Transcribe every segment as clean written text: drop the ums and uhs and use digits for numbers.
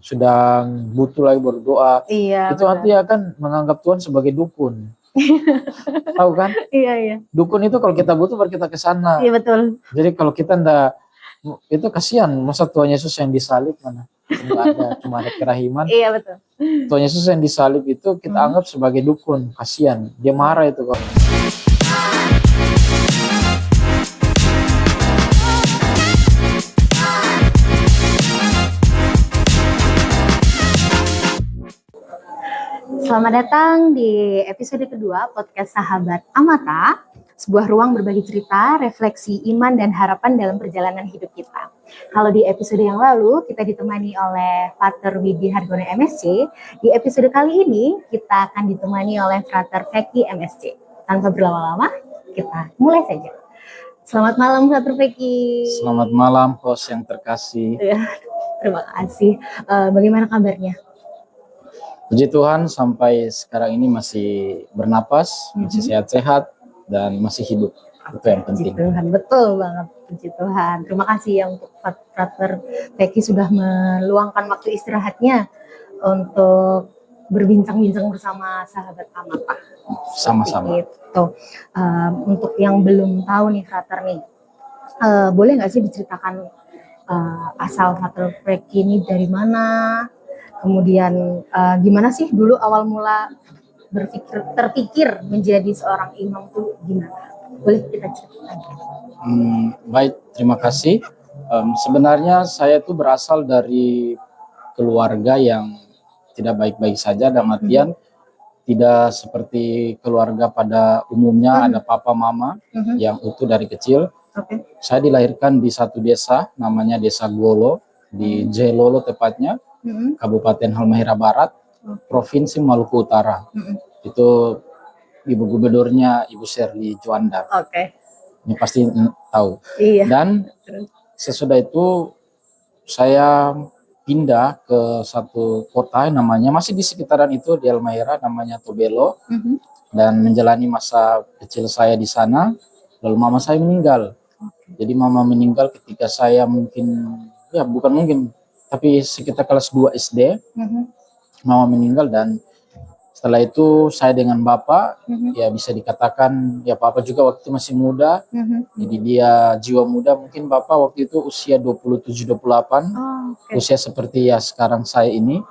sedang butuh lagi berdoa, Iya, itu hati akan menganggap Tuhan sebagai dukun. Tahu kan? Iya. Dukun itu kalau kita butuh baru kita ke sana. Iya betul. Jadi kalau kita ndak, itu kasihan, masa Tuhan Yesus yang disalib mana? Enggak ada, cuma ada kerahiman. Iya betul. Tuhan Yesus yang disalib itu kita anggap sebagai dukun, kasihan. Dia marah itu kok. Selamat datang di episode kedua podcast Sahabat Amata, sebuah ruang berbagi cerita, refleksi iman dan harapan dalam perjalanan hidup kita. Kalau di episode yang lalu kita ditemani oleh Pater Widi Hargono MSC, di episode kali ini kita akan ditemani oleh Frater Feki MSC. Tanpa berlama-lama, kita mulai saja. Selamat malam Frater Feki. Selamat malam host yang terkasih. Ya, terima kasih. Bagaimana kabarnya? Puji Tuhan sampai sekarang ini masih bernapas, masih sehat-sehat, dan masih hidup. Itu yang penting. Puji Tuhan, betul banget. Puji Tuhan. Terima kasih ya untuk Frater Feki sudah meluangkan waktu istirahatnya untuk berbincang-bincang bersama Sahabat Amata. Sama-sama. Gitu. Untuk yang belum tahu nih Frater nih, boleh nggak sih diceritakan asal Frater Feki ini dari mana? Kemudian gimana sih dulu awal mula terpikir menjadi seorang imam tuh gimana? Boleh kita ceritakan? Baik, terima kasih. Sebenarnya saya tuh berasal dari keluarga yang tidak baik-baik saja, dalam artian tidak seperti keluarga pada umumnya ada papa mama yang utuh dari kecil. Saya dilahirkan di satu desa namanya Desa Golo di Jelolo tepatnya. Kabupaten Halmahera Barat, Provinsi Maluku Utara. Itu Ibu Gubernurnya Ibu Sherly Juanda. Ini pasti tahu. Iya. Dan sesudah itu saya pindah ke satu kota namanya masih di sekitaran itu di Halmahera namanya Tobelo, dan menjalani masa kecil saya di sana. Lalu mama saya meninggal. Jadi mama meninggal ketika saya tapi sekitar kelas 2 SD, mama meninggal, dan setelah itu saya dengan bapak, ya bisa dikatakan, ya papa juga waktu itu masih muda, jadi dia jiwa muda, mungkin bapak waktu itu usia 27-28, usia seperti ya sekarang saya ini,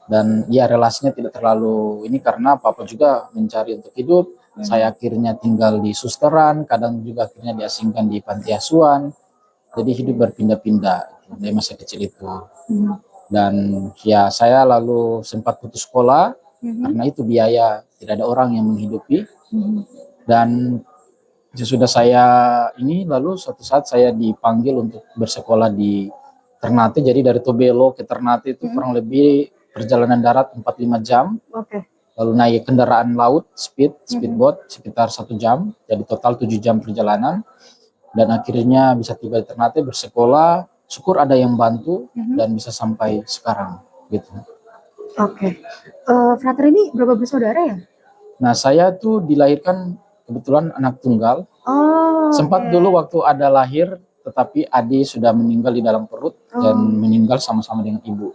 dan ya relasinya tidak terlalu ini karena papa juga mencari untuk hidup, saya akhirnya tinggal di susteran, kadang juga akhirnya diasingkan di panti asuhan, jadi hidup berpindah-pindah dari masa kecil itu. Dan ya saya lalu sempat putus sekolah karena itu biaya, tidak ada orang yang menghidupi. Dan sesudah saya ini lalu suatu saat saya dipanggil untuk bersekolah di Ternate. Jadi dari Tobelo ke Ternate itu kurang lebih perjalanan darat 4-5 jam. Lalu naik kendaraan laut speedboat sekitar 1 jam. Jadi total 7 jam perjalanan. Dan akhirnya bisa tiba di Ternate bersekolah, syukur ada yang bantu dan bisa sampai sekarang gitu. Frater ini berapa bersaudara ya? Nah saya tuh dilahirkan kebetulan anak tunggal. Sempat dulu waktu ada lahir, tetapi adik sudah meninggal di dalam perut dan meninggal sama-sama dengan ibu.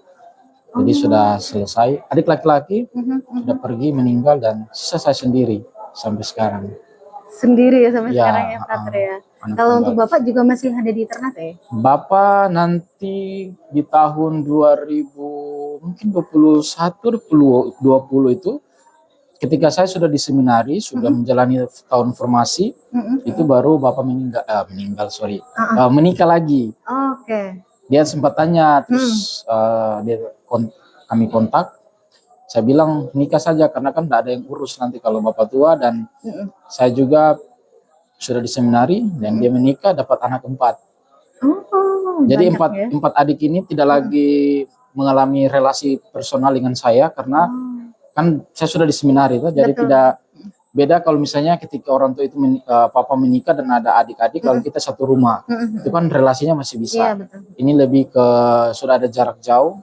Jadi sudah selesai. Adik laki-laki sudah pergi meninggal dan sisa saya sendiri sampai sekarang. Sendiri ya sampai sekarang ya Frater ya. Kalau untuk Bapak juga masih ada di Ternate ya? Bapak nanti di tahun 2021 2020 itu ketika saya sudah di seminari, sudah menjalani tahun formasi, itu baru Bapak menikah lagi. Dia sempat tanya, terus kami kontak, saya bilang nikah saja karena kan tidak ada yang urus nanti kalau Bapak tua, dan saya juga sudah di seminari dan dia menikah dapat anak 4. Jadi empat adik ini tidak lagi mengalami relasi personal dengan saya karena kan saya sudah di seminari itu, jadi tidak beda kalau misalnya ketika orang tua itu papa menikah dan ada adik-adik, kalau kita satu rumah itu kan relasinya masih bisa. Ini lebih ke sudah ada jarak jauh,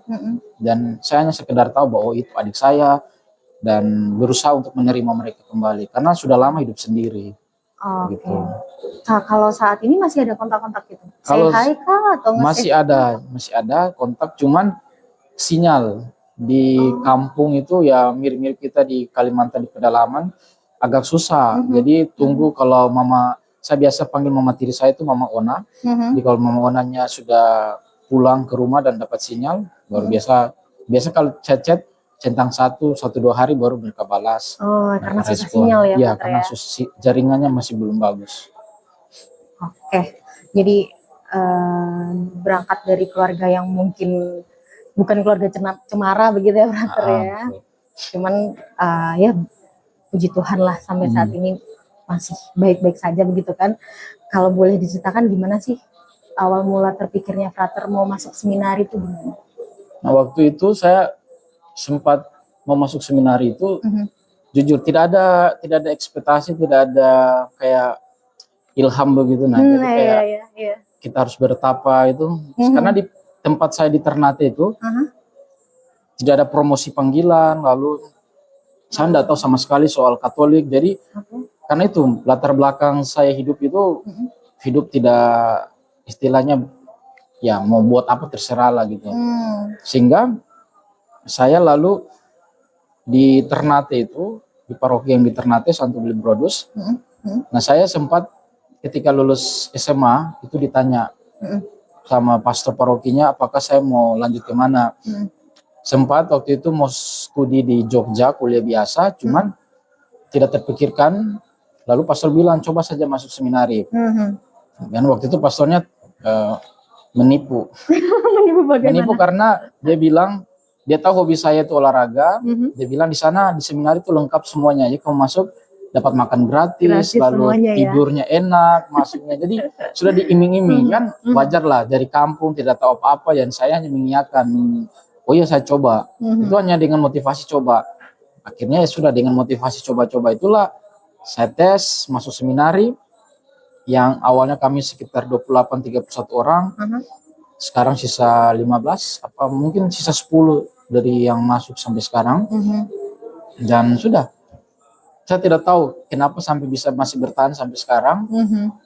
dan saya hanya sekedar tahu bahwa itu adik saya dan berusaha untuk menerima mereka kembali karena sudah lama hidup sendiri. Gitu. Nah, kalau saat ini masih ada kontak-kontak gitu? Kalau atau masih ada kontak, cuman sinyal di kampung itu ya mirip-mirip kita di Kalimantan di pedalaman agak susah. Jadi tunggu kalau mama, saya biasa panggil mama tiri saya itu Mama Ona. Jadi kalau Mama Onanya sudah pulang ke rumah dan dapat sinyal, baru biasa kalau chat centang 1-2 hari baru mereka balas. Oh, karena susah respon. sinyal ya, Iya, Pak, karena jaringannya masih belum bagus. Oke, jadi berangkat dari keluarga yang mungkin bukan keluarga cemara begitu ya, Frater ya. Betul. Cuman ya puji Tuhan lah sampai saat ini masih baik-baik saja begitu kan. Kalau boleh diceritakan gimana sih awal mula terpikirnya Frater mau masuk seminari itu gimana? Nah, waktu itu saya sempat mau masuk seminari itu, jujur tidak ada ekspektasi, tidak ada kayak ilham begitu. Nah, jadi kayak kita harus bertapa itu, karena di tempat saya di Ternate itu tidak ada promosi panggilan, lalu saya tidak tahu sama sekali soal Katolik. Jadi karena itu latar belakang saya hidup itu hidup tidak istilahnya ya mau buat apa terserah lah gitu. Sehingga saya lalu di Ternate itu, di paroki yang di Ternate Santo William Brodus. Nah, saya sempat ketika lulus SMA itu ditanya sama pastor parokinya apakah saya mau lanjut ke mana. Sempat waktu itu mau studi di Jogja, kuliah biasa, cuman tidak terpikirkan. Lalu pastor bilang coba saja masuk seminari. Dan waktu itu pastornya menipu. Menipu karena dia bilang dia tahu hobi saya itu olahraga. Dia bilang di sana di seminari itu lengkap semuanya. Jadi kamu masuk dapat makan gratis lalu tidurnya enak, masuknya. Jadi sudah diiming-iming kan, wajar lah dari kampung tidak tahu apa-apa, dan saya hanya mengiyakan. Oh iya saya coba. Itu hanya dengan motivasi coba. Akhirnya ya sudah dengan motivasi coba-coba itulah saya tes masuk seminari yang awalnya kami sekitar 28-31 orang. Sekarang sisa 15, apa mungkin sisa 10 dari yang masuk sampai sekarang. Dan sudah. Saya tidak tahu kenapa sampai bisa masih bertahan sampai sekarang.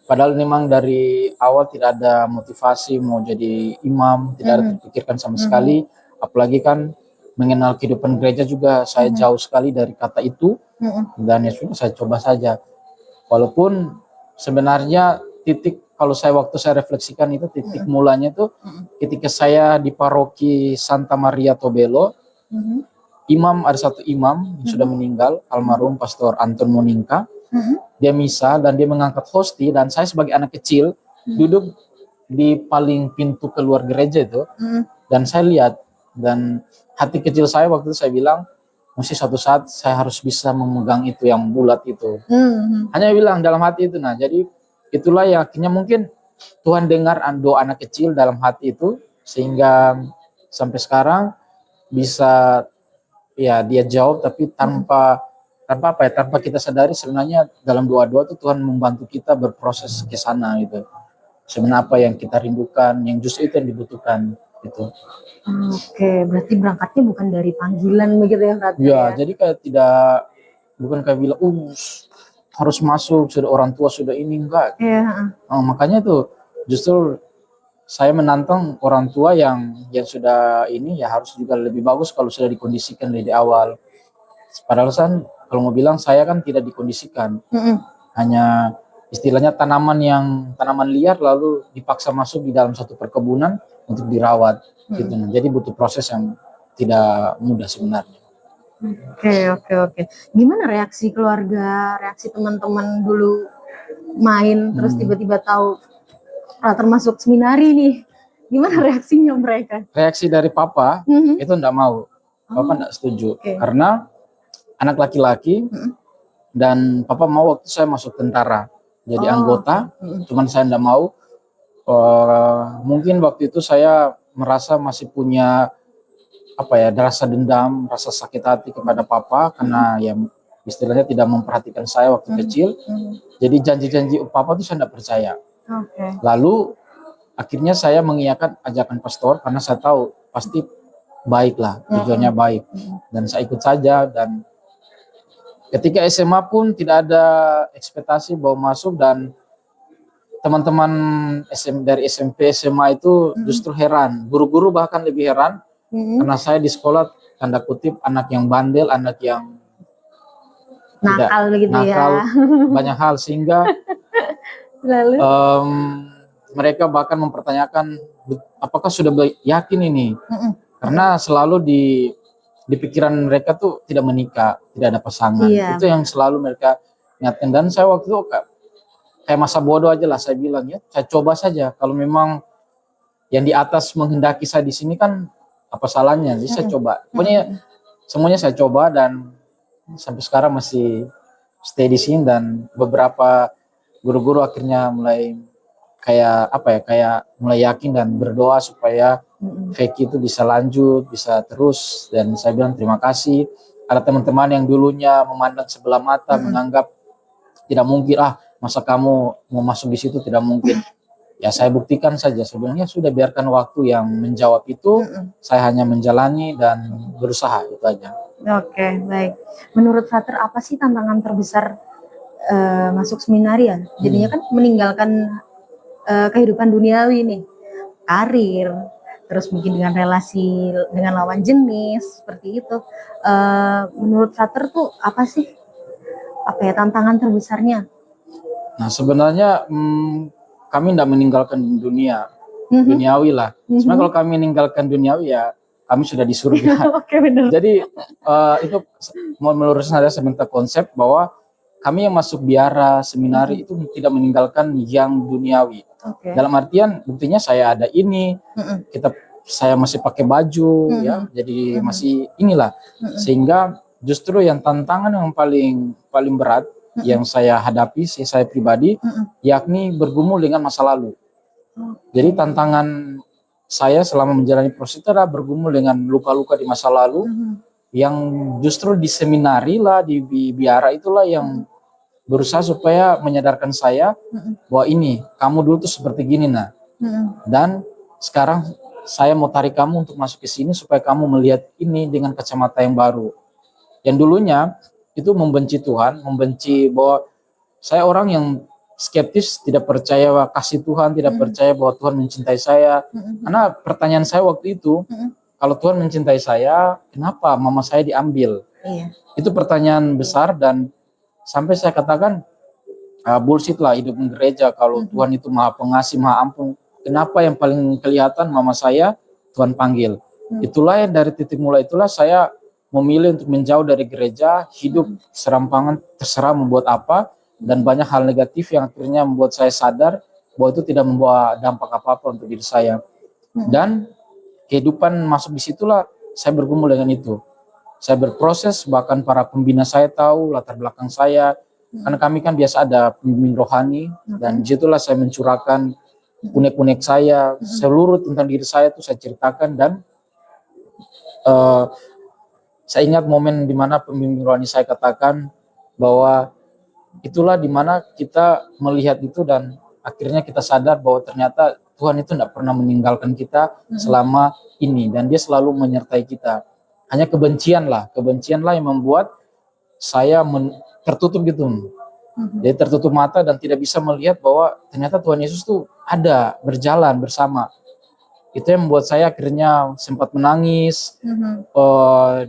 Padahal memang dari awal tidak ada motivasi mau jadi imam, tidak ada terpikirkan sama sekali. Apalagi kan mengenal kehidupan gereja juga saya jauh sekali dari kata itu. Dan ya sudah saya coba saja. Walaupun sebenarnya titik kalau waktu saya refleksikan itu titik mulanya itu ketika saya di paroki Santa Maria Tobelo. Ada satu imam yang sudah meninggal, almarhum Pastor Anton Moninka. Dia misa dan dia mengangkat hosti, dan saya sebagai anak kecil duduk di paling pintu keluar gereja itu. Dan saya lihat, dan hati kecil saya waktu itu saya bilang mesti suatu saat saya harus bisa memegang itu yang bulat itu. Hanya bilang dalam hati itu. Nah, jadi itulah yang akhirnya mungkin Tuhan dengar doa anak kecil dalam hati itu, sehingga sampai sekarang bisa ya dia jawab, tapi tanpa kita sadari sebenarnya dalam doa-doa itu Tuhan membantu kita berproses ke sana gitu. Sebenarnya apa yang kita rindukan, yang justru itu yang dibutuhkan itu. Oke, berarti berangkatnya bukan dari panggilan begitu ya, Frater? Ya, jadi kayak bukan kayak bilang harus masuk, sudah orang tua sudah ini, enggak. Makanya tuh justru saya menantang orang tua yang sudah ini ya harus juga lebih bagus kalau sudah dikondisikan dari awal. Padahal kan kalau mau bilang saya kan tidak dikondisikan. Hanya istilahnya tanaman liar lalu dipaksa masuk di dalam satu perkebunan untuk dirawat gitu. Jadi butuh proses yang tidak mudah sebenarnya. Oke. Gimana reaksi keluarga, reaksi teman-teman dulu main terus tiba-tiba tahu termasuk seminari nih? Gimana reaksinya mereka? Reaksi dari papa itu enggak mau. Papa enggak setuju. Karena anak laki-laki dan papa mau waktu saya masuk tentara. Jadi anggota, cuman saya enggak mau. Mungkin waktu itu saya merasa masih punya rasa dendam, rasa sakit hati kepada papa karena ya istilahnya tidak memperhatikan saya waktu kecil. Jadi janji-janji papa itu saya enggak percaya. Lalu akhirnya saya mengiyakan ajakan pastor karena saya tahu pasti baik lah, tujuannya baik, dan saya ikut saja. Dan ketika SMA pun tidak ada ekspektasi bahwa masuk, dan teman-teman dari SMP SMA itu justru heran, guru-guru bahkan lebih heran Karena saya di sekolah tanda kutip anak yang bandel, anak yang Nakal begitu nakal, ya. banyak hal sehingga Lalu? mereka bahkan mempertanyakan apakah sudah yakin ini, karena selalu di pikiran mereka tuh tidak menikah, tidak ada pasangan. Iya. Itu yang selalu mereka ingatkan. Dan saya waktu itu kayak masa bodoh aja lah, saya bilang ya, saya coba saja. Kalau memang yang di atas menghendaki saya di sini kan apa salahnya? Jadi saya coba. Pokoknya semuanya saya coba dan sampai sekarang masih stay di sini, dan beberapa guru-guru akhirnya mulai kayak mulai yakin dan berdoa supaya Vicky itu bisa lanjut, bisa terus. Dan saya bilang terima kasih. Ada teman-teman yang dulunya memandang sebelah mata, menganggap tidak mungkin, masa kamu mau masuk di situ, tidak mungkin. Ya saya buktikan saja, sebenarnya sudah biarkan waktu yang menjawab itu, saya hanya menjalani dan berusaha, itu aja. Oke, baik. Menurut Frater apa sih tantangan terbesar masuk seminari ya? Jadinya kan meninggalkan kehidupan duniawi nih, karir, terus mungkin dengan relasi dengan lawan jenis seperti itu. Menurut Frater tuh apa sih? Apa ya tantangan terbesarnya? Nah sebenarnya kami tidak meninggalkan dunia, duniawi lah. Sebenarnya kalau kami meninggalkan duniawi ya kami sudah di surga. Oke, benar. Jadi itu mau meluruskan ada sebentar konsep bahwa kami yang masuk biara seminari itu tidak meninggalkan yang duniawi. Dalam artian buktinya saya ada ini, saya masih pakai baju ya, jadi masih inilah. Sehingga justru yang tantangan yang paling berat yang saya hadapi, saya pribadi, yakni bergumul dengan masa lalu. Jadi tantangan saya selama menjalani proses itu adalah bergumul dengan luka-luka di masa lalu, yang justru di seminari lah, di biara itulah yang berusaha supaya menyadarkan saya bahwa ini, kamu dulu tuh seperti gini dan sekarang saya mau tarik kamu untuk masuk ke sini supaya kamu melihat ini dengan kacamata yang baru. Yang dulunya itu membenci Tuhan, membenci bahwa saya orang yang skeptis, tidak percaya kasih Tuhan, tidak percaya bahwa Tuhan mencintai saya. Karena pertanyaan saya waktu itu, kalau Tuhan mencintai saya, kenapa mama saya diambil? Itu pertanyaan besar, dan sampai saya katakan bullshit lah hidup di gereja kalau Tuhan itu maha pengasih, maha ampun. Kenapa yang paling kelihatan mama saya Tuhan panggil? Itulah yang dari titik mulai itulah saya memilih untuk menjauh dari gereja, hidup serampangan, terserah membuat apa, dan banyak hal negatif yang akhirnya membuat saya sadar bahwa itu tidak membawa dampak apa-apa untuk diri saya. Dan kehidupan masuk di situlah saya bergumul dengan itu. Saya berproses, bahkan para pembina saya tahu latar belakang saya, karena kami kan biasa ada pembimbing rohani, dan disitulah saya mencurahkan unek-unek saya, seluruh tentang diri saya itu saya ceritakan. Dan saya ingat momen di mana pembimbing rohani saya katakan bahwa itulah di mana kita melihat itu, dan akhirnya kita sadar bahwa ternyata Tuhan itu tidak pernah meninggalkan kita selama ini, dan Dia selalu menyertai kita. Hanya kebencian lah yang membuat saya tertutup gitu. Jadi tertutup mata dan tidak bisa melihat bahwa ternyata Tuhan Yesus tuh ada, berjalan bersama. Itu yang membuat saya akhirnya sempat menangis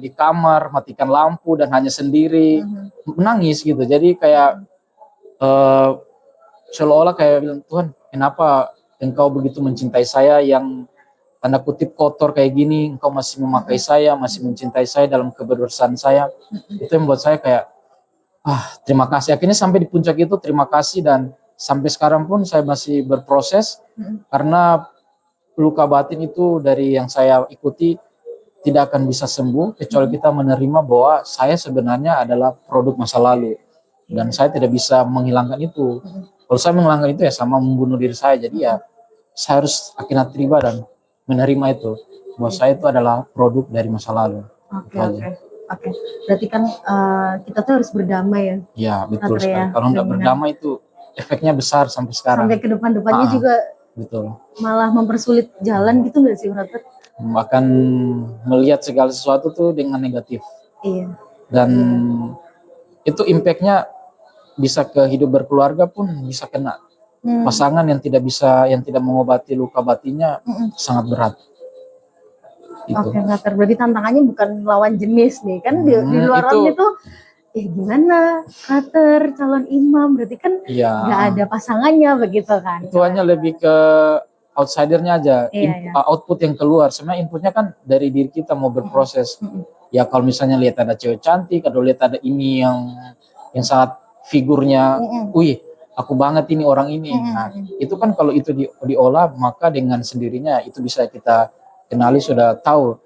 di kamar, matikan lampu dan hanya sendiri, menangis gitu. Jadi kayak seolah-olah kayak bilang, Tuhan, kenapa Engkau begitu mencintai saya yang tanda kutip kotor kayak gini, Engkau masih memakai saya, masih mencintai saya dalam keberdosan saya. Itu yang membuat saya kayak terima kasih. Akhirnya sampai di puncak itu terima kasih, dan sampai sekarang pun saya masih berproses karena luka batin itu dari yang saya ikuti tidak akan bisa sembuh kecuali kita menerima bahwa saya sebenarnya adalah produk masa lalu, dan saya tidak bisa menghilangkan itu. Kalau saya menghilangkan itu ya sama membunuh diri saya. Jadi ya saya harus akhirnya terima dan menerima itu bahwa saya itu adalah produk dari masa lalu. Oke. Berarti kan kita tuh harus berdamai ya. Ya betul sekali. Kalau nggak berdamai itu efeknya besar sampai sekarang. Sampai ke depannya juga betul. Malah mempersulit jalan gitu nggak sih, Frater? Bahkan melihat segala sesuatu tuh dengan negatif. Iya. Dan itu impactnya bisa ke hidup berkeluarga pun bisa kena. Pasangan yang tidak mengobati luka batinnya sangat berat. Gitu. Oke, Frater. Berarti tantangannya bukan lawan jenis nih kan di luaran itu gimana Frater calon imam berarti kan nggak ada pasangannya begitu kan? Itu hanya lebih ke outsidernya aja, output yang keluar. Sebenarnya inputnya kan dari diri kita mau berproses. Ya kalau misalnya lihat ada cewek cantik, atau lihat ada ini yang sangat figurnya, wih aku banget ini orang ini. Nah itu kan kalau itu diolah maka dengan sendirinya itu bisa kita kenali, sudah tahu.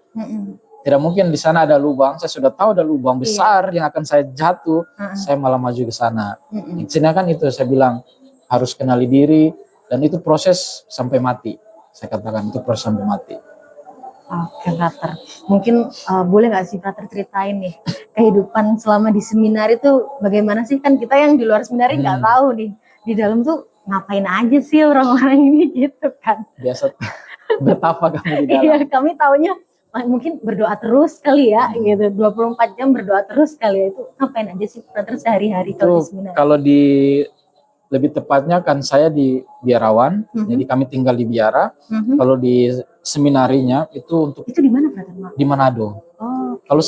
Tidak mungkin di sana ada lubang, saya sudah tahu ada lubang besar yang akan saya jatuh, saya malah maju ke sana. Intinya kan itu saya bilang harus kenali diri, dan itu proses sampai mati. Saya katakan itu proses sampai mati. Oke, Frater. Mungkin boleh nggak sih Frater ceritain nih kehidupan selama di seminar itu bagaimana sih? Kan kita yang di luar seminar nggak tahu nih di dalam tuh ngapain aja sih orang-orang ini gitu kan? Biasa betapa kami di dalam. Iya, kami taunya mungkin berdoa terus kali ya, gitu. 24 jam berdoa terus kali ya. Itu ngapain aja sih Frater sehari-hari kalau di seminar? Kalau lebih tepatnya kan saya di biarawan, jadi kami tinggal di biara. Kalau di seminarinya itu di mana Frater? Di Manado. Kalau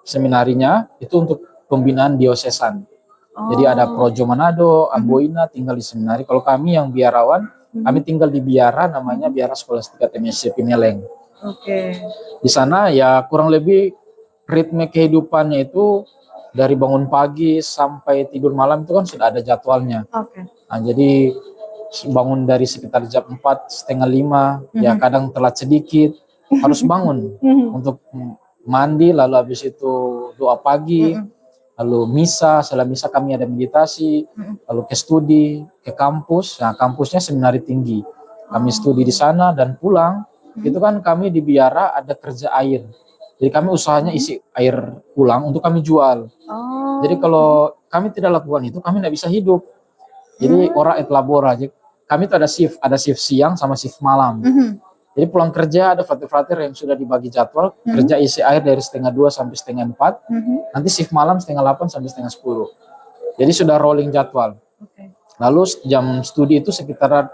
seminarinya itu untuk pembinaan diosesan. Jadi ada Projo Manado, Amboina tinggal di seminari. Kalau kami yang biarawan, kami tinggal di biara namanya Biara Skolastika TMSC Pineleng. Di sana ya kurang lebih ritme kehidupannya itu dari bangun pagi sampai tidur malam itu kan sudah ada jadwalnya. Nah, jadi bangun dari sekitar jam 4:30, ya kadang telat sedikit, harus bangun untuk mandi, lalu habis itu doa pagi, lalu misa, setelah misa kami ada meditasi, lalu ke studi, ke kampus. Nah kampusnya Seminari Tinggi, kami studi di sana dan pulang. Itu kan kami di biara ada kerja air, jadi kami usahanya isi air pulang untuk kami jual. Jadi kalau kami tidak lakukan itu, kami tidak bisa hidup. Jadi ora et labora. Kami itu ada shift siang sama shift malam. Jadi pulang kerja ada frater-frater yang sudah dibagi jadwal, kerja isi air dari 3:30 sampai 3:30. Nanti shift malam 7:30 sampai 9:30. Jadi sudah rolling jadwal. Lalu jam studi itu sekitar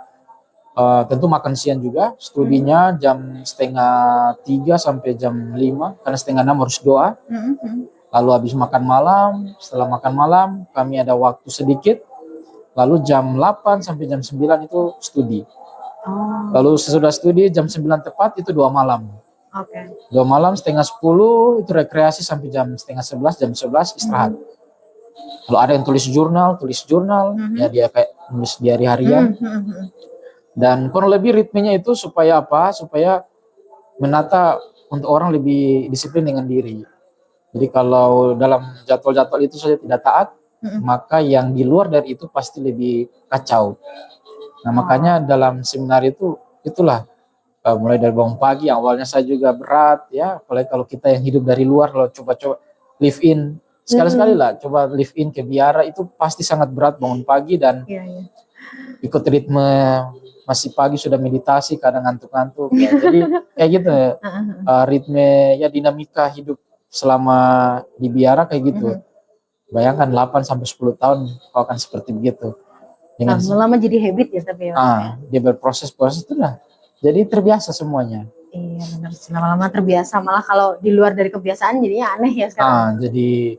tentu makan siang juga, studinya jam 2:30 sampai jam 5, karena 5:30 harus doa. Lalu habis makan malam, setelah makan malam kami ada waktu sedikit, lalu jam 8 sampai jam 9 itu studi. Lalu sesudah studi jam 9 tepat itu doa malam. Doa malam 9:30 itu rekreasi sampai jam 10:30, jam 11 istirahat. Kalau ada yang tulis jurnal, ya dia kayak nulis diary harian. Dan kurang lebih ritmenya itu supaya apa? Supaya menata untuk orang lebih disiplin dengan diri. Jadi kalau dalam jadwal-jadwal itu saja tidak taat, maka yang di luar dari itu pasti lebih kacau. Nah makanya dalam seminar itulah mulai dari bangun pagi, awalnya saya juga berat ya, apalagi kalau kita yang hidup dari luar, kalau coba-coba live in, sekali-sekali lah coba live in ke biara, itu pasti sangat berat bangun pagi dan ikut ritme masih pagi sudah meditasi, kadang ngantuk-ngantuk ya. Jadi kayak gitu ritme ya, dinamika hidup selama di biara kayak gitu. Bayangkan 8-10 tahun kau akan seperti begitu. Lama jadi habit ya tapi ya. Dia berproses itu lah. Jadi terbiasa semuanya. Iya benar, lama-lama terbiasa, malah kalau di luar dari kebiasaan jadinya aneh ya sekarang. Jadi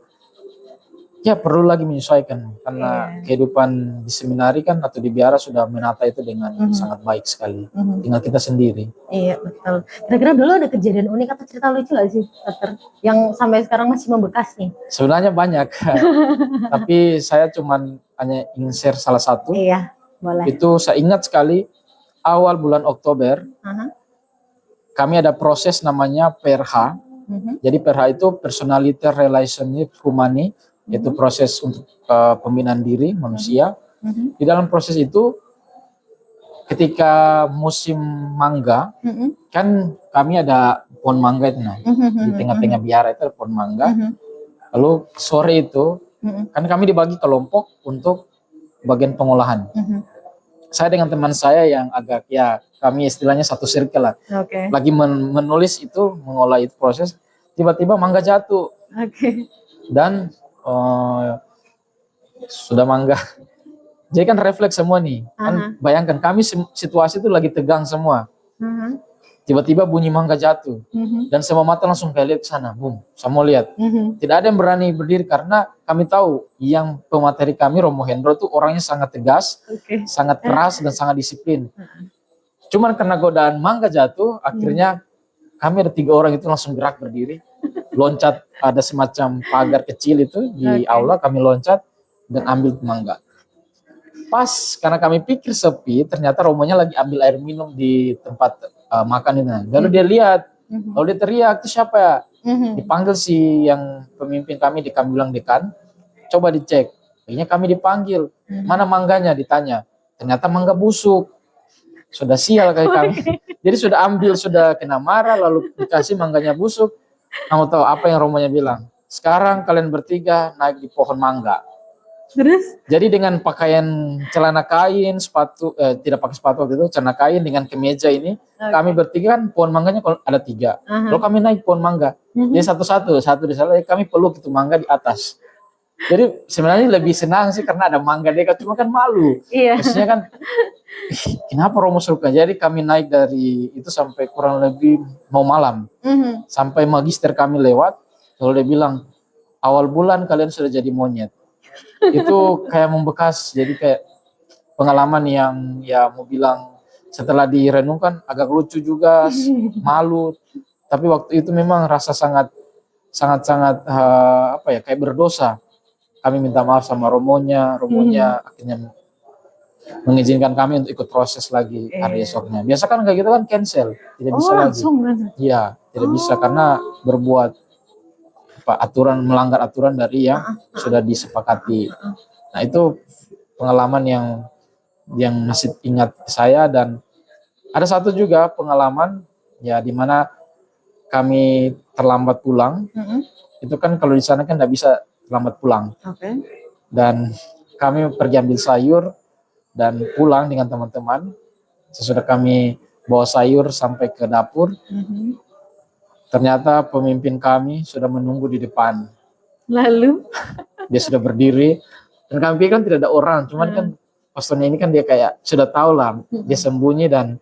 ya perlu lagi menyesuaikan, karena kehidupan di seminari kan atau di biara sudah menata itu dengan sangat baik sekali. Tinggal kita sendiri. Iya betul. Kira-kira dulu ada kejadian unik atau cerita lucu gak sih Frater yang sampai sekarang masih membekas nih? Sebenarnya banyak, tapi saya cuman hanya ingin share salah satu. Iya boleh. Itu saya ingat sekali awal bulan Oktober, kami ada proses namanya PRH. Jadi PRH itu Personality Relationship Humani. Itu proses untuk pembinaan diri manusia. Di dalam proses itu ketika musim mangga, kan kami ada pohon mangga itu di tengah-tengah biara itu ada pohon mangga. Lalu sore itu kan kami dibagi kelompok untuk bagian pengolahan. Saya dengan teman saya yang agak ya kami istilahnya satu circle lah. Lagi menulis itu, mengolah itu proses, tiba-tiba mangga jatuh. Dan sudah mangga. Jadi kan refleks semua nih. Kan bayangkan kami situasi itu lagi tegang semua. tiba-tiba bunyi mangga jatuh. Dan semua mata langsung kayak lihat ke sana, boom, saya mau lihat. Tidak ada yang berani berdiri karena kami tahu yang pemateri kami, Romo Hendro tuh orangnya sangat tegas, sangat keras dan sangat disiplin. Cuman karena godaan mangga jatuh, akhirnya kami ada 3 orang itu langsung gerak berdiri, loncat, ada semacam pagar kecil itu di aula, kami loncat dan ambil mangga. Pas karena kami pikir sepi, ternyata Romonya lagi ambil air minum di tempat makan itu. Lalu dia lihat, lalu dia teriak, itu siapa ya? Dipanggil si yang pemimpin kami, kami bilang dekan, coba dicek. Akhirnya kami dipanggil, mana mangganya, ditanya. Ternyata mangga busuk. Sudah sial kayak kami. Jadi sudah ambil, sudah kena marah, lalu dikasih mangganya busuk. Kamu tahu apa yang Romonya bilang? Sekarang kalian bertiga naik di pohon mangga. Terus? Jadi dengan pakaian celana kain, sepatu, tidak pakai sepatu waktu itu, celana kain dengan kemeja ini, kami bertiga kan pohon mangganya ada 3. Kalau kami naik pohon mangga, jadi satu di sana, kami peluk itu mangga di atas. Jadi sebenarnya lebih senang sih karena ada mangga dekat, cuma kan malu. Maksudnya kan, kenapa Romo suka? Jadi kami naik dari itu sampai kurang lebih mau malam, sampai magister kami lewat, lalu dia bilang, awal bulan kalian sudah jadi monyet. Itu kayak membekas, jadi kayak pengalaman yang ya mau bilang setelah direnungkan agak lucu juga, malu, tapi waktu itu memang rasa sangat apa ya, kayak berdosa. Kami minta maaf sama Romonya akhirnya mengizinkan kami untuk ikut proses lagi hari esoknya. Biasa kan kayak gitu kan cancel, tidak bisa lagi. Iya, tidak bisa karena berbuat melanggar aturan dari yang sudah disepakati. Nah, itu pengalaman yang masih ingat saya. Dan ada satu juga pengalaman ya di mana kami terlambat pulang. Itu kan kalau di sana kan nggak bisa terlambat pulang. Dan kami pergi ambil sayur dan pulang dengan teman-teman. Sesudah kami bawa sayur sampai ke dapur, ternyata pemimpin kami sudah menunggu di depan. Lalu? Dia sudah berdiri, dan kami pikir kan tidak ada orang, cuman kan pastornya ini kan dia kayak sudah tahu lah, dia sembunyi, dan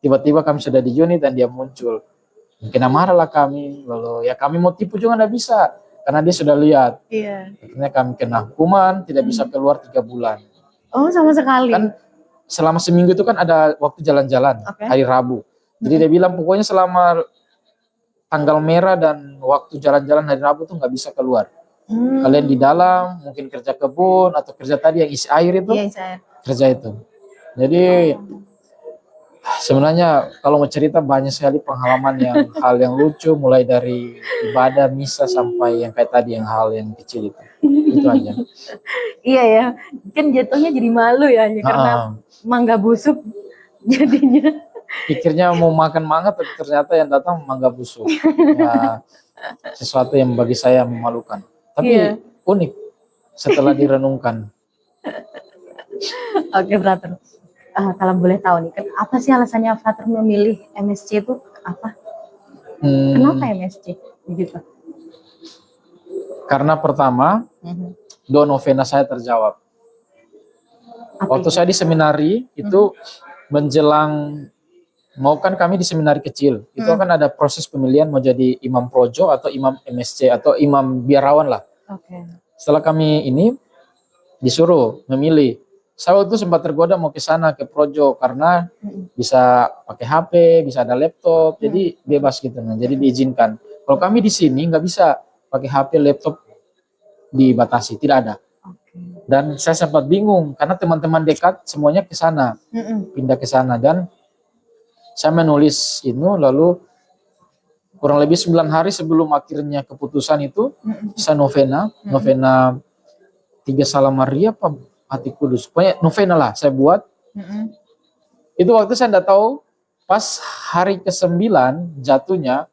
tiba-tiba kami sudah di unit dan dia muncul. Mungkin marah lah kami, lalu ya kami mau tipu juga nggak bisa, karena dia sudah lihat. Akhirnya kami kena hukuman, tidak bisa keluar 3 bulan. Oh, sama sekali? Kan selama seminggu itu kan ada waktu jalan-jalan, hari Rabu. Jadi dia bilang pokoknya selama tanggal merah dan waktu jalan-jalan hari Rabu tuh nggak bisa keluar. Kalian di dalam, mungkin kerja kebun atau kerja tadi yang isi air itu, kerja itu. Jadi sebenarnya kalau mau cerita banyak sekali pengalaman hal yang lucu, mulai dari ibadah, misa sampai yang kayak tadi yang hal yang kecil itu. Itu aja. Iya ya, kan jatuhnya jadi malu ya, karena mangga busuk jadinya. Pikirnya mau makan mangga, tapi ternyata yang datang mangga busuk. Ya, sesuatu yang bagi saya memalukan. Tapi unik setelah direnungkan. Oke, Frater. Kalau boleh tahu nih, apa sih alasannya Frater memilih MSC itu apa? Kenapa MSC? Gitu. Karena pertama, doa novena saya terjawab. Waktu saya di seminari itu menjelang, mau kan kami di seminari kecil, itu akan ada proses pemilihan mau jadi imam projo atau imam MSC atau imam biarawan lah. Setelah kami ini disuruh memilih, saya waktu itu sempat tergoda mau ke sana ke projo karena bisa pakai HP, bisa ada laptop, jadi bebas gitu. Nah, jadi diizinkan. Kalau kami di sini nggak bisa pakai HP, laptop, dibatasi, tidak ada. Dan saya sempat bingung karena teman-teman dekat semuanya ke sana, pindah ke sana, dan saya menulis itu, lalu kurang lebih 9 hari sebelum akhirnya keputusan itu, saya novena 3 Salam Maria apa Hati Kudus, pokoknya novena lah saya buat. Itu waktu saya enggak tahu, pas hari ke-9 jatuhnya,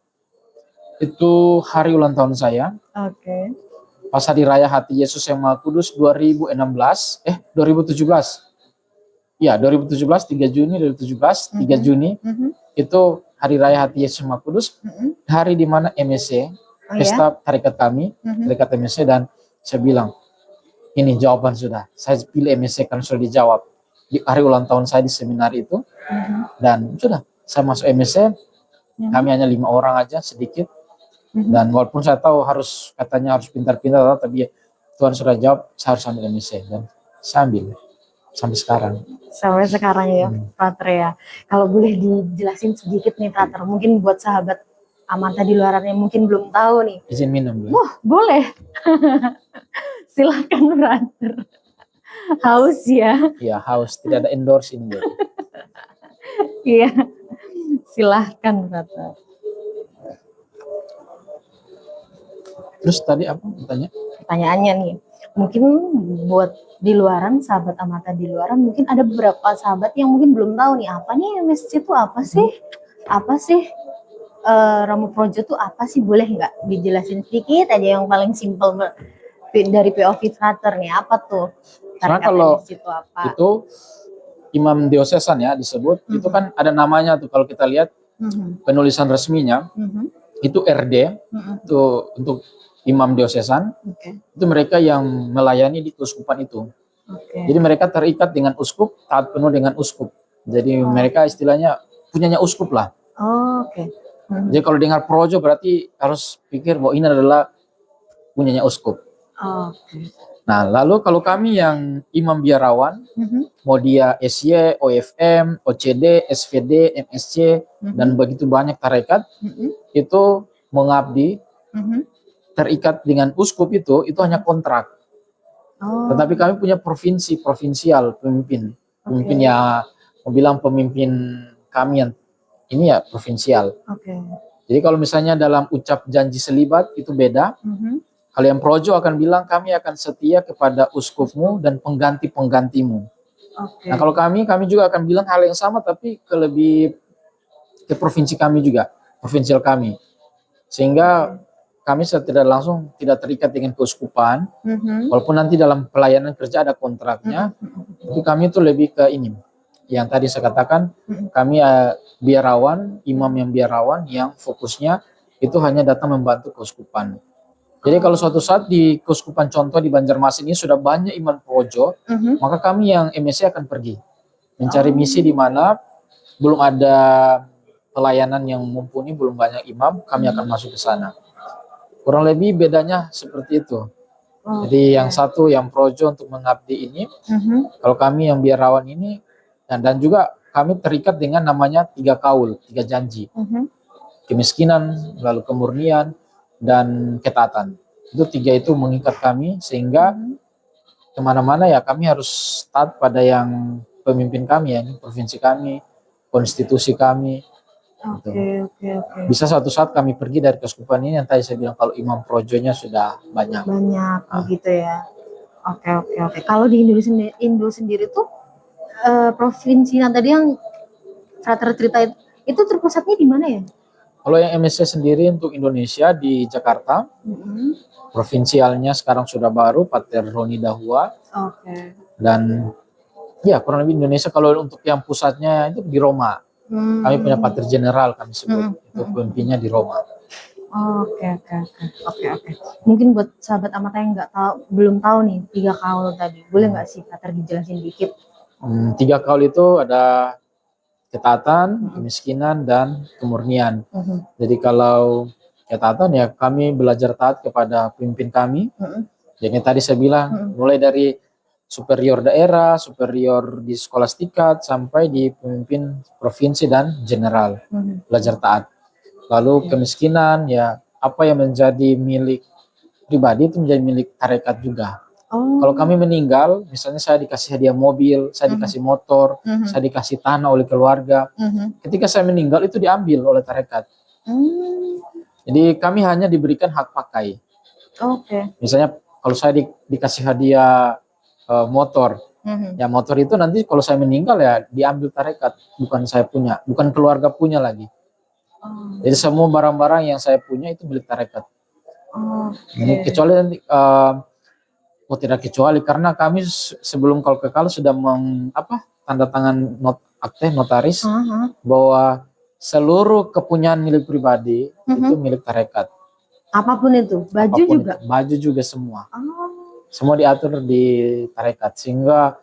itu hari ulang tahun saya. Pas hari raya Hati Yesus yang Maha Kudus 2017. Ya, 2017, 3 Juni 2017, 3 Juni, itu hari raya Hati Yesus Maha Kudus, hari di mana MSC, pesta tarekat kami, tarekat MSC, dan saya bilang, ini jawaban sudah, saya pilih MSC karena sudah dijawab di hari ulang tahun saya di seminar itu, dan sudah, saya masuk MSC, Kami hanya 5 orang aja, sedikit. Dan walaupun saya tahu katanya harus pintar-pintar, tapi Tuhan sudah jawab saya harus ambil MSc, dan saya ambil sampai sekarang. Sampai sekarang ya, Frater ya. Kalau boleh dijelasin sedikit nih Frater, mungkin buat sahabat Amata di luaran yang mungkin belum tahu nih. Izin minum dulu. Oh, boleh. Silakan Frater. Haus ya. Iya, haus. Tidak ada endorse ini. Iya. Silahkan Frater. Terus tadi apa bertanya? Pertanyaannya nih, mungkin buat di luaran, sahabat Amata di luaran, mungkin ada beberapa sahabat yang mungkin belum tahu nih, apa nih MSc itu apa sih? Apa sih Ramo Projo itu apa sih? Boleh nggak dijelasin sedikit aja yang paling simpel dari POV Frater nih, apa tuh? Karena kalau MSc itu apa? itu imam diosesan ya disebut, itu kan ada namanya tuh, kalau kita lihat penulisan resminya, itu RD, itu untuk imam diosesan, itu mereka yang melayani di keuskupan itu. Jadi mereka terikat dengan uskup, taat penuh dengan uskup. Jadi mereka istilahnya punyanya uskup lah. Jadi kalau dengar projo berarti harus pikir bahwa ini adalah punyanya uskup. Nah, lalu kalau kami yang imam biarawan, mau dia SY, OFM, OCD, SVD, MSC, dan begitu banyak tarekat, itu mengabdi, terikat dengan uskup itu hanya kontrak. Tetapi kami punya provinsial pemimpin. Pemimpin ya, mau bilang pemimpin kami yang ini ya provinsial. Jadi kalau misalnya dalam ucap janji selibat itu beda. Kalau yang projo akan bilang kami akan setia kepada uskupmu dan pengganti-penggantimu. Nah kalau kami juga akan bilang hal yang sama tapi ke provinsi kami juga, provinsial kami. Sehingga kami secara langsung tidak terikat dengan keuskupan, walaupun nanti dalam pelayanan kerja ada kontraknya, tapi kami itu lebih ke ini. Yang tadi saya katakan, kami biarawan, imam yang biarawan yang fokusnya itu hanya datang membantu keuskupan. Jadi kalau suatu saat di keuskupan contoh di Banjarmasin ini sudah banyak imam projo, maka kami yang MSc akan pergi mencari misi di mana belum ada pelayanan yang mumpuni, belum banyak imam, kami akan masuk ke sana. Kurang lebih bedanya seperti itu. Jadi yang satu yang projo untuk mengabdi ini, kalau kami yang biarawan ini, dan juga kami terikat dengan namanya 3 kaul, 3 janji. Kemiskinan, lalu kemurnian, dan ketaatan. Itu 3 itu mengikat kami sehingga kemana-mana ya kami harus taat pada yang pemimpin kami ya, ini provinsi kami, konstitusi kami. Bisa suatu saat kami pergi dari keuskupan ini yang tadi saya bilang kalau imam projonya sudah banyak. Begitu ya. Oke. Kalau di Indo sendiri tuh provinsi yang tadi yang Frater cerita itu terpusatnya di mana ya? Kalau yang MSc sendiri untuk Indonesia di Jakarta, provinsialnya sekarang sudah baru Pater Roni Dahua. Dan ya kurang lebih Indonesia. Kalau untuk yang pusatnya itu di Roma. Kami punya Pater General kami sebut, itu pemimpinnya di Roma. Oke. Mungkin buat sahabat Amata yang belum tahu nih 3 kaul tadi, boleh nggak sih Pater dijelasin dikit? 3 kaul itu ada ketaatan, kemiskinan, dan kemurnian. Jadi kalau ketaatan ya kami belajar taat kepada pemimpin kami. Jadi tadi saya bilang mulai dari superior daerah, superior di skolastika sampai di pemimpin provinsi dan general. Belajar taat. Lalu kemiskinan ya apa yang menjadi milik pribadi itu menjadi milik tarekat juga. Kalau kami meninggal, misalnya saya dikasih hadiah mobil, saya dikasih motor, saya dikasih tanah oleh keluarga. Ketika saya meninggal itu diambil oleh tarekat. Jadi kami hanya diberikan hak pakai. Misalnya kalau saya dikasih hadiah motor, ya motor itu nanti kalau saya meninggal ya diambil tarekat, bukan saya punya, bukan keluarga punya lagi. Jadi semua barang-barang yang saya punya itu milik tarekat. Jadi kecuali nanti tidak kecuali karena kami sebelum kalau kekal sudah tanda tangan akte notaris bahwa seluruh kepunyaan milik pribadi itu milik tarekat. Apapun itu, baju juga semua. Semua diatur di tarekat sehingga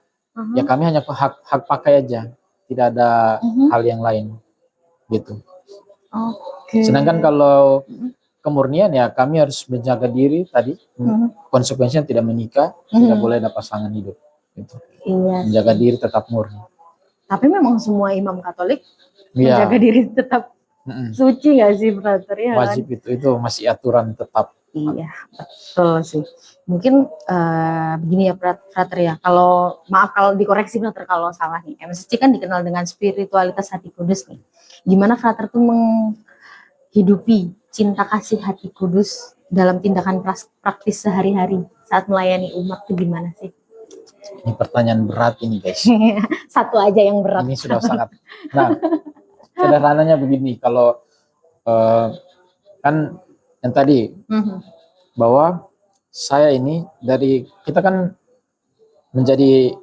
ya kami hanya hak pakai aja, tidak ada hal yang lain gitu. Oke. Sedangkan kalau kemurnian ya kami harus menjaga diri tadi, konsekuensinya tidak menikah, tidak boleh ada pasangan hidup. Gitu. Iya. Menjaga diri tetap murni. Tapi memang semua imam Katolik Iya. menjaga diri tetap suci nggak sih, Frater? Ya, wajib kan? Itu masih aturan tetap. Iya, betul sih. Mungkin begini ya, Frater ya. Kalau maaf kalau dikoreksi Frater kalau salah nih. MSC kan dikenal dengan spiritualitas hati kudus nih. Gimana Frater tuh menghidupi cinta kasih hati kudus dalam tindakan praktis sehari-hari saat melayani umat tuh gimana sih? Ini pertanyaan berat ini guys. Satu aja yang berat. Ini sudah sangat. Nah, sederhananya begini, kalau kan yang tadi bahwa saya ini kita kan menjadi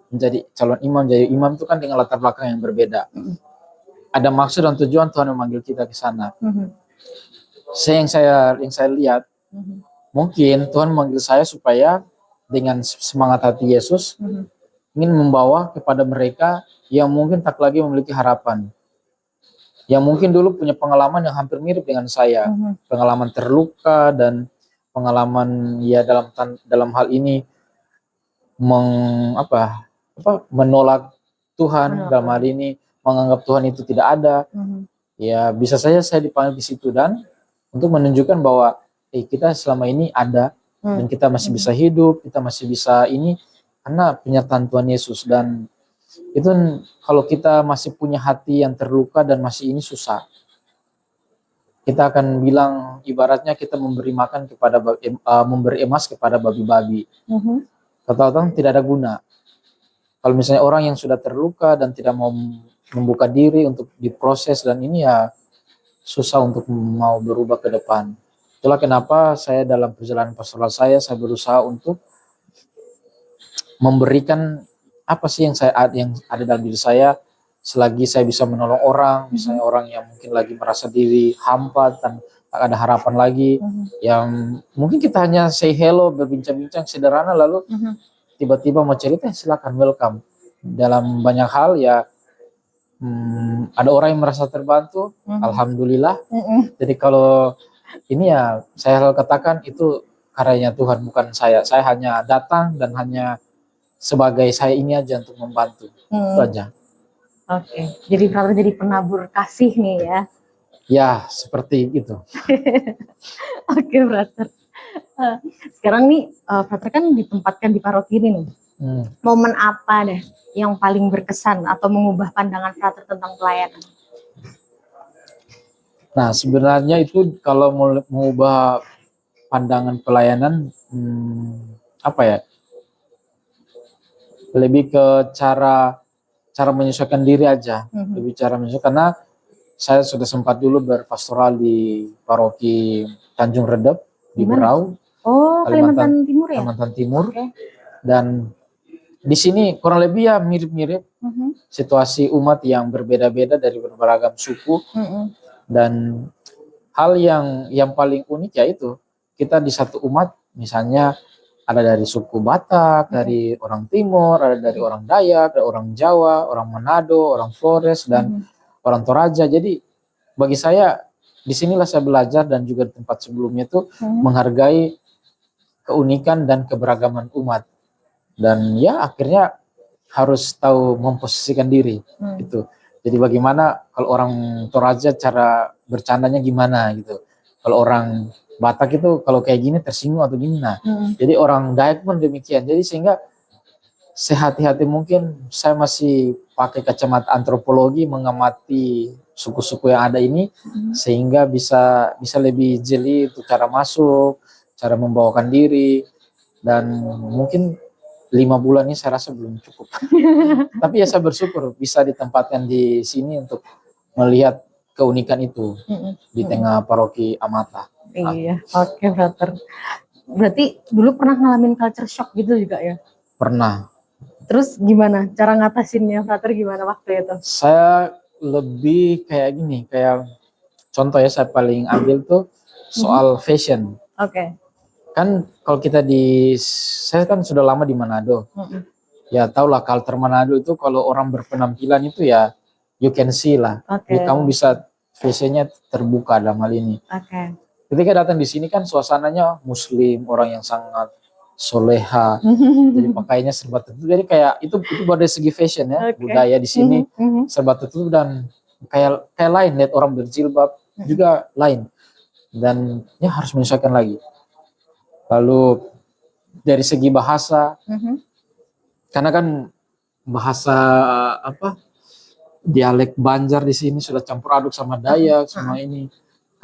calon imam, jadi imam itu kan dengan latar belakang yang berbeda. Ada maksud dan tujuan Tuhan memanggil kita ke sana. Yang saya lihat, mungkin Tuhan memanggil saya supaya dengan semangat hati Yesus ingin membawa kepada mereka yang mungkin tak lagi memiliki harapan, yang mungkin dulu punya pengalaman yang hampir mirip dengan saya, pengalaman terluka dan pengalaman ya dalam hal ini menolak Tuhan, dalam hal ini menganggap Tuhan itu tidak ada. Ya bisa saja saya dipanggil ke situ dan untuk menunjukkan bahwa kita selama ini ada dan kita masih bisa hidup, kita masih bisa ini karena penyertaan Tuhan Yesus. Dan itu kalau kita masih punya hati yang terluka dan masih ini susah, kita akan bilang ibaratnya kita memberi makan kepada memberi emas kepada babi-babi. Kata-kata tidak ada guna. Kalau misalnya orang yang sudah terluka dan tidak mau membuka diri untuk diproses dan ini ya susah untuk mau berubah ke depan. Itulah kenapa saya dalam perjalanan pastoral saya berusaha untuk memberikan apa sih yang ada dalam diri saya selagi saya bisa menolong orang, misalnya orang yang mungkin lagi merasa diri hampa dan tak ada harapan lagi, yang mungkin kita hanya say hello, berbincang-bincang sederhana lalu tiba-tiba mau cerita, silakan, welcome. Dalam banyak hal ya ada orang yang merasa terbantu, alhamdulillah. Jadi kalau ini ya saya selalu katakan itu karyanya Tuhan, bukan saya. Saya hanya datang dan hanya sebagai saya ini aja untuk membantu. Itu aja. Oke, jadi Frater jadi penabur kasih nih ya. Ya, seperti itu. Oke, Frater. Sekarang nih Frater kan ditempatkan di paroki ini nih. Momen apa deh yang paling berkesan atau mengubah pandangan Frater tentang pelayanan? Nah, sebenarnya itu kalau mau mengubah pandangan pelayanan, apa ya? Lebih ke cara menyesuaikan diri aja, lebih cara menyesuaikan, karena saya sudah sempat dulu berpastoral di paroki Tanjung Redep di Berau, Kalimantan Timur ya? Kalimantan Timur. Okay. Dan di sini kurang lebih ya mirip-mirip situasi umat yang berbeda-beda dari beragam suku. Dan hal yang paling unik yaitu kita di satu umat, misalnya ada dari suku Batak, dari orang Timur, ada dari orang Dayak, ada orang Jawa, orang Manado, orang Flores, dan orang Toraja. Jadi bagi saya disinilah saya belajar dan juga di tempat sebelumnya itu menghargai keunikan dan keberagaman umat. Dan ya akhirnya harus tahu memposisikan diri gitu. Jadi bagaimana kalau orang Toraja cara bercandanya gimana gitu. Kalau orang Batak itu kalau kayak gini tersinggung atau gimana. Jadi orang Dayak pun demikian. Jadi sehingga sehati-hati mungkin saya masih pakai kacamata antropologi mengamati suku-suku yang ada ini sehingga bisa lebih jeli untuk cara masuk, cara membawakan diri, dan mungkin 5 bulan ini saya rasa belum cukup. Tapi ya saya bersyukur bisa ditempatkan di sini untuk melihat keunikan itu di tengah paroki Amata. Iya, oke, Frater. Berarti dulu pernah ngalamin culture shock gitu juga ya? Pernah. Terus gimana cara ngatasinnya, Frater, gimana waktu itu? Saya lebih kayak gini, kayak contoh ya saya paling ambil tuh soal fashion. Oke. Kan kalau saya kan sudah lama di Manado. Ya tahulah culture Manado itu kalau orang berpenampilan itu ya you can see lah. Kamu bisa fashion-nya terbuka dalam hal ini. Oke. Ketika datang di sini kan suasananya muslim, orang yang sangat soleha, jadi pakainya serba tertutup. Jadi kayak itu baru dari segi fashion ya, budaya di sini serba tertutup dan kayak lain, lihat orang berjilbab juga lain, dan ya harus menyesuaikan lagi. Lalu dari segi bahasa, karena kan bahasa dialek Banjar di sini sudah campur aduk sama Dayak sama ini.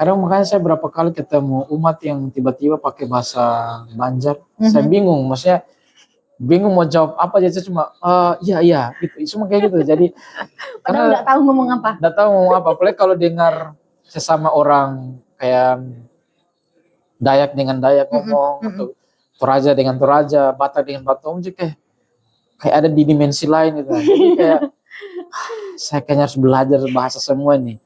Kadang makanya saya berapa kali ketemu umat yang tiba-tiba pakai bahasa Banjar, saya bingung, maksudnya bingung mau jawab apa aja, cuma iya gitu, cuma kayak gitu. Jadi padahal nggak tahu ngomong apa. Nggak tahu ngomong apa, apalagi kalau dengar sesama orang kayak Dayak dengan Dayak ngomong, atau Toraja dengan Toraja, Batak dengan Batak, jadi kayak ada di dimensi lain gitu. Jadi kayak saya kayaknya harus belajar bahasa semua nih.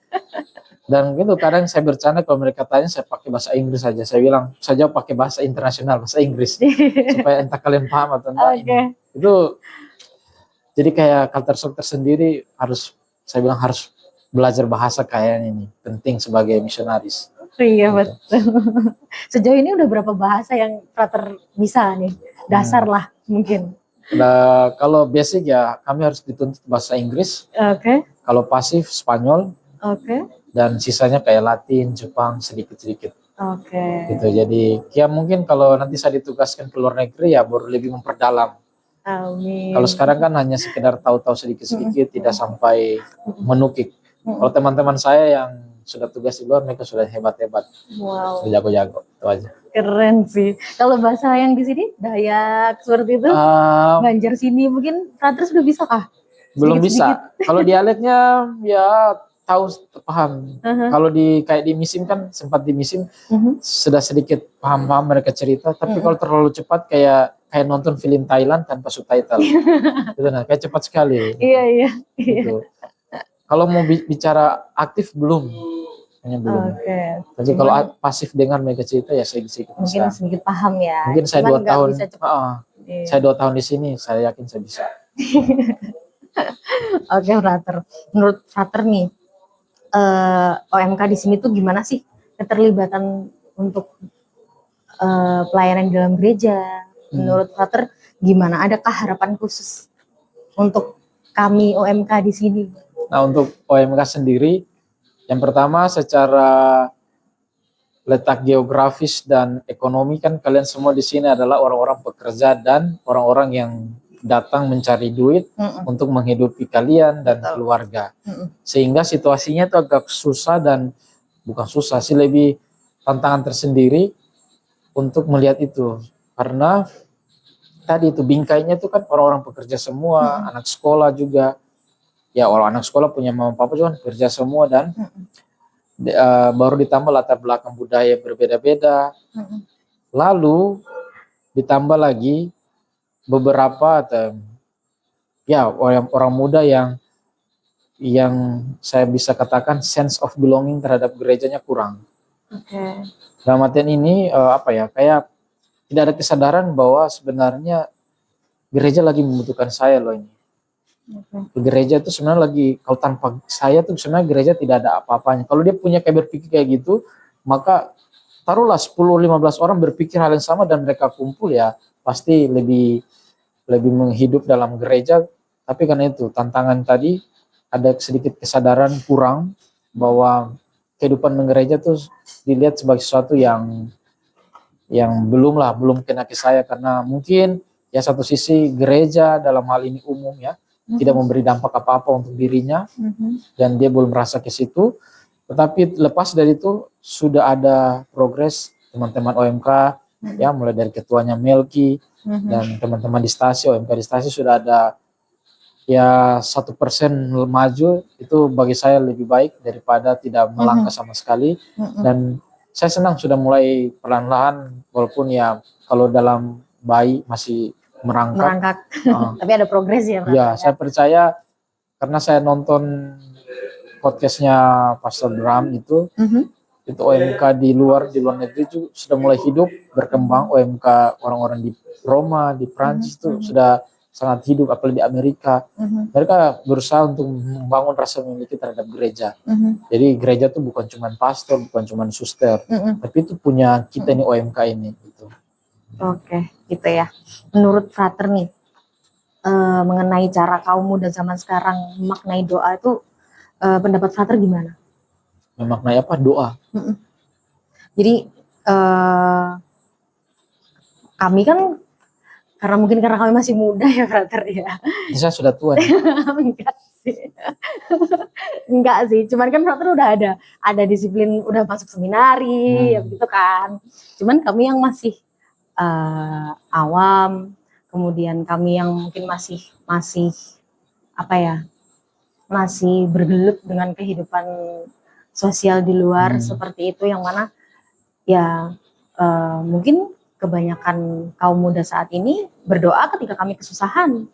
Dan gitu kadang saya bercanda kalau mereka tanya saya pakai bahasa Inggris saja. Saya bilang saya jawab pakai bahasa internasional, bahasa Inggris supaya entah kalian paham atau enggak. Itu jadi kayak culture shock tersendiri, saya bilang harus belajar bahasa kayak ini, penting sebagai misionaris. Iya betul. Sejauh ini udah berapa bahasa yang Frater bisa nih? Dasar lah mungkin. Nah, kalau basic ya kami harus dituntut bahasa Inggris. Kalau pasif Spanyol. Dan sisanya kayak Latin, Jepang sedikit-sedikit. Gitu. Jadi ya mungkin kalau nanti saya ditugaskan ke luar negeri ya baru lebih memperdalam. Amin. Kalau sekarang kan hanya sekedar tahu-tahu sedikit-sedikit, tidak sampai menukik. Kalau teman-teman saya yang sudah tugas di luar, mereka sudah hebat-hebat. Wow. Sudah jago-jago, itu aja. Keren sih. Kalau bahasa yang di sini Dayak seperti itu, Banjar sini mungkin Frater sudah bisa kah? Belum bisa. Kalau dialeknya ya tahu, paham. Kalau kayak di Misim kan sempat di Misim sudah sedikit paham mereka cerita, tapi kalau terlalu cepat kayak nonton film Thailand tanpa subtitle. Gitu nah, kayak cepat sekali. Iya. Gitu. Kalau mau bicara aktif belum. Hanya belum. Jadi kalau pasif dengar mereka cerita ya sedikit mungkin bisa. Sedikit paham ya. Mungkin saya 2 tahun. Saya 2 tahun di sini, saya yakin saya bisa. Oke, Frater. Menurut Frater nih, OMK di sini tuh gimana sih keterlibatan untuk pelayanan di dalam gereja? Menurut Frater gimana? Adakah harapan khusus untuk kami OMK di sini? Nah, untuk OMK sendiri, yang pertama secara letak geografis dan ekonomi kan kalian semua di sini adalah orang-orang pekerja dan orang-orang yang datang mencari duit untuk menghidupi kalian dan keluarga. Sehingga situasinya itu agak susah, dan bukan susah sih, lebih tantangan tersendiri untuk melihat itu. Karena tadi itu bingkainya itu kan orang-orang pekerja semua, anak sekolah juga. Ya orang anak sekolah punya mama papa juga kerja semua, dan baru ditambah latar belakang budaya berbeda-beda. Lalu ditambah lagi beberapa ya orang muda yang saya bisa katakan sense of belonging terhadap gerejanya kurang. Dalam artian ini kayak tidak ada kesadaran bahwa sebenarnya gereja lagi membutuhkan saya loh ini. Gereja itu sebenarnya kalau tanpa saya tuh sebenarnya gereja tidak ada apa-apanya. Kalau dia punya kayak berpikir kayak gitu, maka taruhlah 10-15 orang berpikir hal yang sama dan mereka kumpul, ya pasti lebih menghidup dalam gereja. Tapi karena itu tantangan tadi, ada sedikit kesadaran kurang bahwa kehidupan gereja tuh dilihat sebagai sesuatu yang belum kena ke saya, karena mungkin ya satu sisi gereja dalam hal ini umum ya tidak memberi dampak apa-apa untuk dirinya, dan dia belum merasa ke situ. Tetapi lepas dari itu sudah ada progres teman-teman OMK, ya mulai dari ketuanya Melki dan teman-teman di stasi OMK di stasi sudah ada ya 1% maju. Itu bagi saya lebih baik daripada tidak melangkah sama sekali. Dan saya senang sudah mulai perlahan-lahan, walaupun ya kalau dalam bayi masih merangkak. Tapi ada progres ya. Ya, saya percaya karena saya nonton podcastnya Pastor Bram itu OMK di luar negeri itu sudah mulai hidup berkembang. OMK orang-orang di Roma, di Prancis itu sudah sangat hidup, apalagi di Amerika. Mereka berusaha untuk membangun rasa memiliki terhadap gereja. Jadi gereja itu bukan cuma pastor, bukan cuma suster, tapi itu punya kita nih OMK ini. Gitu. Oke, gitu ya. Menurut Frater nih, mengenai cara kaum muda zaman sekarang memaknai doa itu, pendapat Frater gimana? Memaknai apa? Doa. Jadi kami kan karena kami masih muda ya Frater ya. Saya sudah tua nih. Enggak sih. Enggak sih, cuman kan Frater udah ada disiplin, udah masuk seminari ya begitu kan. Cuman kami yang masih awam, kemudian kami yang mungkin masih apa ya, masih bergelut dengan kehidupan sosial di luar seperti itu, yang mana ya mungkin kebanyakan kaum muda saat ini berdoa ketika kami kesusahan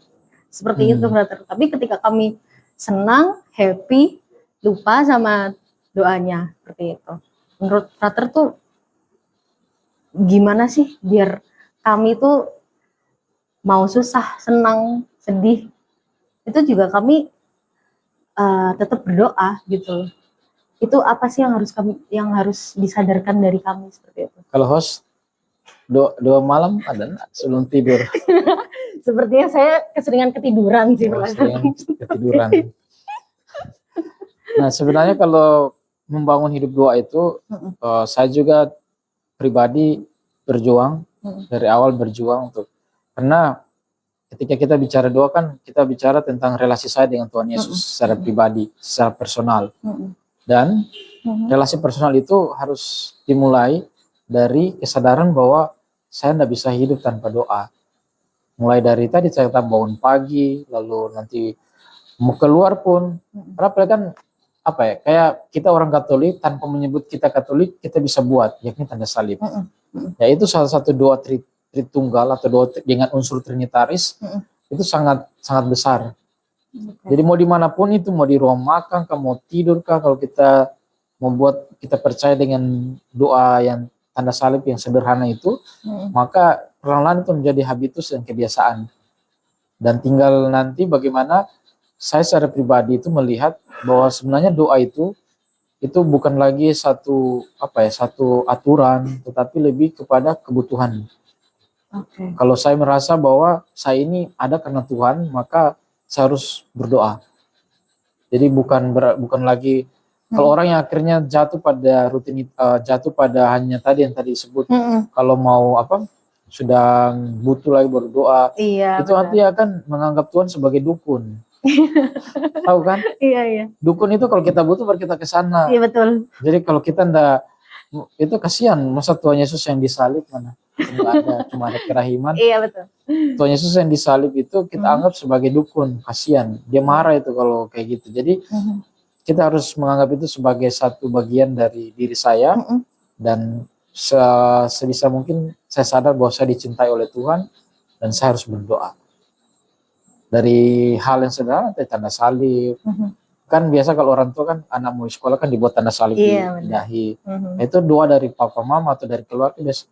seperti itu Frater. Tapi ketika kami senang, happy, lupa sama doanya seperti itu. Menurut Frater tuh gimana sih biar kami tuh mau susah, senang, sedih, itu juga kami tetap berdoa gitu. Itu apa sih yang harus disadarkan dari kami seperti itu? Kalau host doa malam ada nggak sebelum tidur? Sepertinya saya keseringan ketiduran sih. Sering ketiduran. Nah sebenarnya kalau membangun hidup doa itu, saya juga pribadi berjuang dari awal berjuang untuk, karena ketika kita bicara doa kan kita bicara tentang relasi saya dengan Tuhan Yesus secara pribadi, secara personal, dan relasi personal itu harus dimulai dari kesadaran bahwa saya tidak bisa hidup tanpa doa. Mulai dari tadi saya bangun pagi, lalu nanti mau keluar pun, karena kan apa ya, kayak kita orang Katolik tanpa menyebut kita Katolik, kita bisa buat, yakni tanda salib. Ya itu salah satu doa Tritunggal atau doa dengan unsur trinitaris, itu sangat besar. Jadi mau dimanapun itu, mau di ruang makan, mau tidur kah, kalau kita membuat, kita percaya dengan doa yang tanda salib yang sederhana itu, maka perlahan-lahan itu menjadi habitus dan kebiasaan. Dan tinggal nanti bagaimana saya secara pribadi itu melihat bahwa sebenarnya doa itu bukan lagi satu aturan, tetapi lebih kepada kebutuhan. Kalau saya merasa bahwa saya ini ada karena Tuhan, maka saya harus berdoa. Jadi bukan lagi kalau orang yang akhirnya jatuh pada hanya tadi yang tadi disebut, kalau mau sudah butuh lagi berdoa, itu nanti akan menganggap Tuhan sebagai dukun. Tahu kan? Iya. Dukun itu kalau kita butuh baru kita ke sana. Iya betul. Jadi kalau kita itu kasihan, masa Tuhan Yesus yang disalib mana? Enggak ada, cuma ada kerahiman. Iya betul. Tuhan Yesus yang disalib itu kita anggap sebagai dukun, kasihan. Dia marah itu kalau kayak gitu. Jadi kita harus menganggap itu sebagai satu bagian dari diri saya, dan sebisa mungkin saya sadar bahwa saya dicintai oleh Tuhan dan saya harus berdoa. Dari hal yang sederhana, tanda salib. Kan biasa kalau orang tua kan anak mau sekolah kan dibuat tanda salib di dahi. Nah, itu doa dari papa mama atau dari keluarga biasa.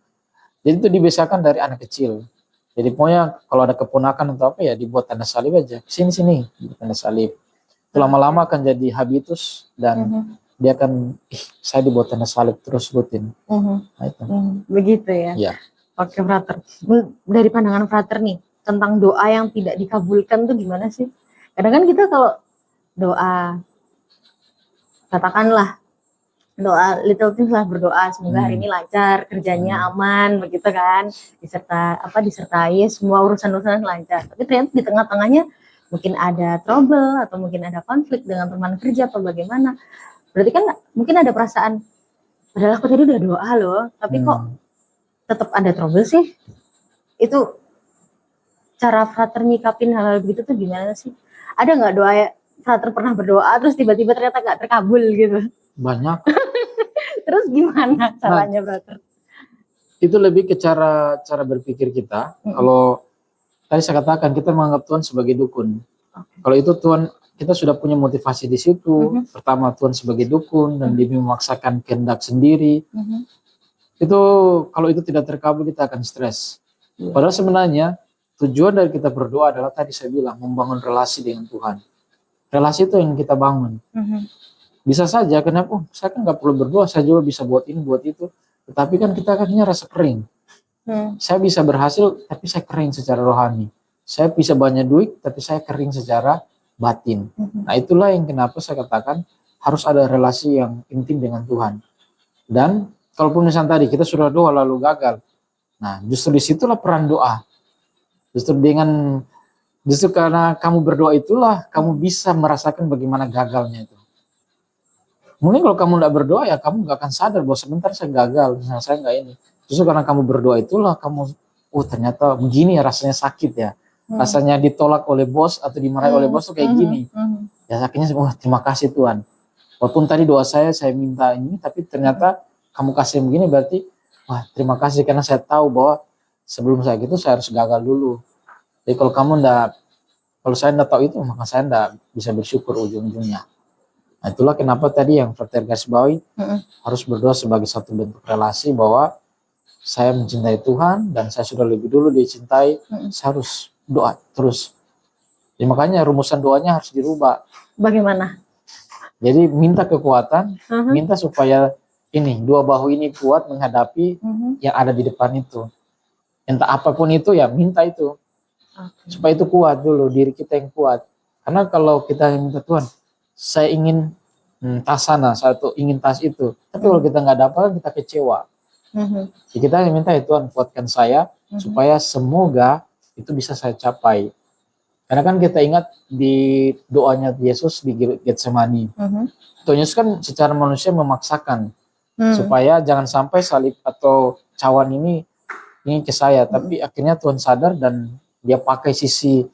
Jadi itu dibiasakan dari anak kecil. Jadi pokoknya kalau ada keponakan atau apa ya dibuat tanda salib aja. Sini tanda salib. Lama-lama akan jadi habitus dan dia akan saya dibuat tanda salib terus rutin. Nah, itu. Begitu ya. Iya. Oke Frater. Dari pandangan Frater nih tentang doa yang tidak dikabulkan tuh gimana sih? Kadang kan kita kalau doa, katakanlah doa little things lah, berdoa semoga hari ini lancar, kerjanya aman, begitu kan, disertai semua urusan-urusan lancar. Tapi ternyata di tengah-tengahnya mungkin ada trouble atau mungkin ada konflik dengan teman kerja atau bagaimana. Berarti kan mungkin ada perasaan, padahal aku tadi udah doa loh, tapi kok tetap ada trouble sih. Itu cara Frater nyikapin hal-hal begitu tuh gimana sih? Ada nggak doa Frater pernah berdoa terus tiba-tiba ternyata nggak terkabul gitu? Banyak. Terus gimana caranya Frater? Itu lebih ke cara berpikir kita. Kalau tadi saya katakan kita menganggap Tuhan sebagai dukun. Kalau itu Tuhan, kita sudah punya motivasi di situ. Pertama Tuhan sebagai dukun dan dia memaksakan kehendak sendiri. Itu kalau itu tidak terkabul kita akan stres. Padahal sebenarnya tujuan dari kita berdoa adalah tadi saya bilang membangun relasi dengan Tuhan. Relasi itu yang kita bangun. Bisa saja kenapa? Saya kan nggak perlu berdoa, saya juga bisa buat ini, buat itu. Tetapi kan kita akhirnya rasa kering. Saya bisa berhasil, tapi saya kering secara rohani. Saya bisa banyak duit, tapi saya kering secara batin. Nah itulah yang kenapa saya katakan harus ada relasi yang intim dengan Tuhan. Dan kalaupun misalnya tadi kita sudah doa lalu gagal, nah justru disitulah peran doa. Justru karena kamu berdoa itulah kamu bisa merasakan bagaimana gagalnya itu. Mungkin kalau kamu tidak berdoa ya kamu nggak akan sadar bahwa sebentar saya gagal, misalnya saya nggak ini. Justru karena kamu berdoa itulah kamu, ternyata begini ya rasanya sakit ya. Rasanya ditolak oleh bos atau dimarahi oleh bos tuh kayak gini. Ya akhirnya terima kasih Tuhan. Walaupun tadi doa saya minta ini, tapi ternyata kamu kasih begini berarti wah terima kasih karena saya tahu bahwa sebelum saya gitu saya harus gagal dulu. Jadi kalau saya enggak tahu itu maka saya enggak bisa bersyukur ujung-ujungnya. Nah itulah kenapa tadi yang Frater garis bawahi harus berdoa sebagai satu bentuk relasi bahwa saya mencintai Tuhan dan saya sudah lebih dulu dicintai, saya harus doa terus. Jadi makanya rumusan doanya harus dirubah. Bagaimana? Jadi minta kekuatan, minta supaya ini dua bahu ini kuat menghadapi yang ada di depan itu. Entah apapun itu ya minta itu. Supaya itu kuat dulu, diri kita yang kuat. Karena kalau kita minta Tuhan, saya ingin tas sana, saya tuh ingin tas itu. Tapi kalau kita nggak dapat, kita kecewa. Jadi kita minta ya Tuhan kuatkan saya, supaya semoga itu bisa saya capai. Karena kan kita ingat di doanya Yesus di Getsemani. Tuhan Yesus kan secara manusia memaksakan, supaya jangan sampai salib atau cawan ini ke saya. Tapi akhirnya Tuhan sadar dan dia pakai sisi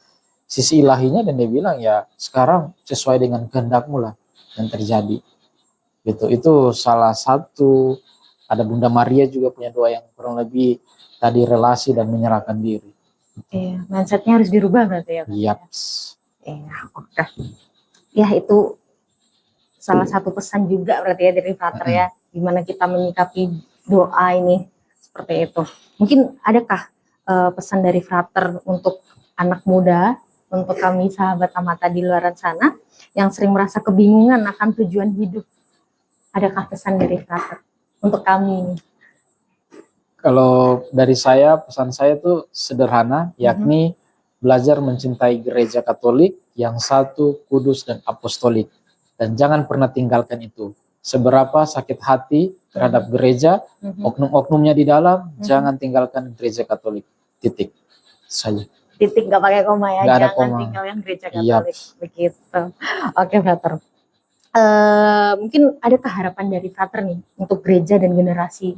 ilahinya dan dia bilang ya sekarang sesuai dengan kehendakmu lah yang terjadi. Gitu. Itu salah satu. Ada Bunda Maria juga punya doa yang kurang lebih tadi relasi dan menyerahkan diri. Iya, mindsetnya harus dirubah berarti ya. Iya. Iya, oke. Ya itu salah satu pesan juga berarti ya dari Frater ya, gimana kita menyikapi doa ini seperti itu. Mungkin adakah pesan dari Frater untuk anak muda, untuk kami sahabat Amata di luar sana yang sering merasa kebingungan akan tujuan hidup? Adakah pesan dari Frater untuk kami? Kalau dari saya, pesan saya itu sederhana, yakni belajar mencintai gereja Katolik yang satu, kudus dan apostolik. Dan jangan pernah tinggalkan itu. Seberapa sakit hati terhadap gereja, oknum-oknumnya di dalam, jangan tinggalkan gereja Katolik. Titik saja. Titik, nggak pakai koma ya, Nggak ada jangan koma. tinggalkan gereja Katolik. Begitu. Oke Frater. Mungkin adakah harapan dari Frater nih untuk gereja dan generasi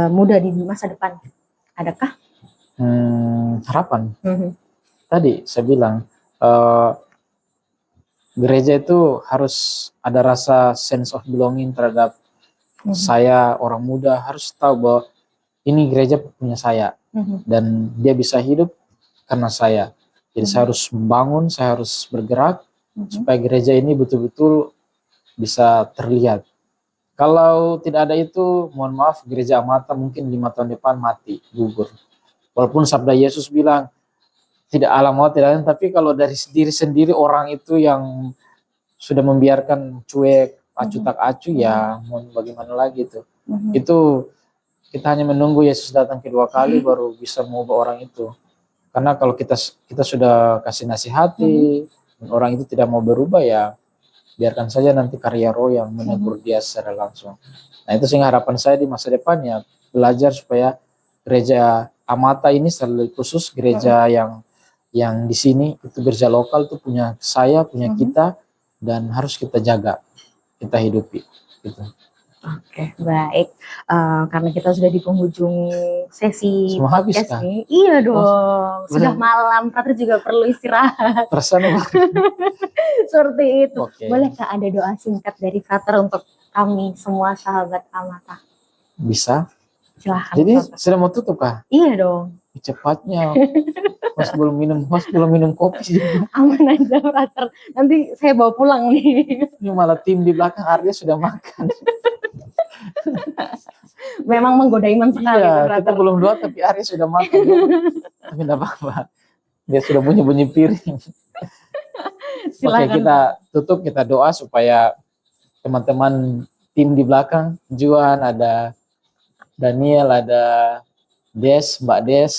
muda di masa depan? Adakah? Harapan. Tadi saya bilang gereja itu harus ada rasa sense of belonging terhadap saya orang muda, harus tahu bahwa ini gereja punya saya dan dia bisa hidup karena saya. Jadi saya harus membangun, saya harus bergerak supaya gereja ini betul-betul bisa terlihat. Kalau tidak ada itu, mohon maaf, gereja Amata mungkin 5 tahun depan mati, gugur. Walaupun sabda Yesus bilang tidak alam maut, tidak lain, tapi kalau dari diri sendiri orang itu yang sudah membiarkan cuek, acu tak acu, ya mau bagaimana lagi itu. Itu kita hanya menunggu Yesus datang kedua kali baru bisa mengubah orang itu. Karena kalau kita sudah kasih nasihati, dan orang itu tidak mau berubah, ya biarkan saja nanti karya roh yang menegur dia secara langsung. Nah itu sehingga harapan saya di masa depan ya belajar supaya gereja Amata ini secara khusus gereja yang di sini itu gereja lokal itu punya saya, punya kita, dan harus kita jaga, kita hidupi. Gitu. Oke, baik. Karena kita sudah di penghujung sesi semua habis podcast kah? nih. Iya dong, sudah malam. Frater juga perlu istirahat. Perasaan Seperti itu. Okay. Bolehkah ada doa singkat dari Frater untuk kami semua sahabat Amata? Bisa. Silahkan. Jadi Frater. sudah mau tutup kah? Iya dong. Cepatnya. Host belum minum kopi. Aman aja Frater. Nanti saya bawa pulang nih. Ini malah tim di belakang Arya sudah makan. Memang menggoda iman sekali. Iya, kita belum doa tapi Arya sudah makan. tapi enggak apa-apa. Dia sudah bunyi-bunyi piring. Oke, Silakan. kita tutup, kita doa supaya teman-teman tim di belakang, Juan, ada Daniel, ada Des, Mbak Des,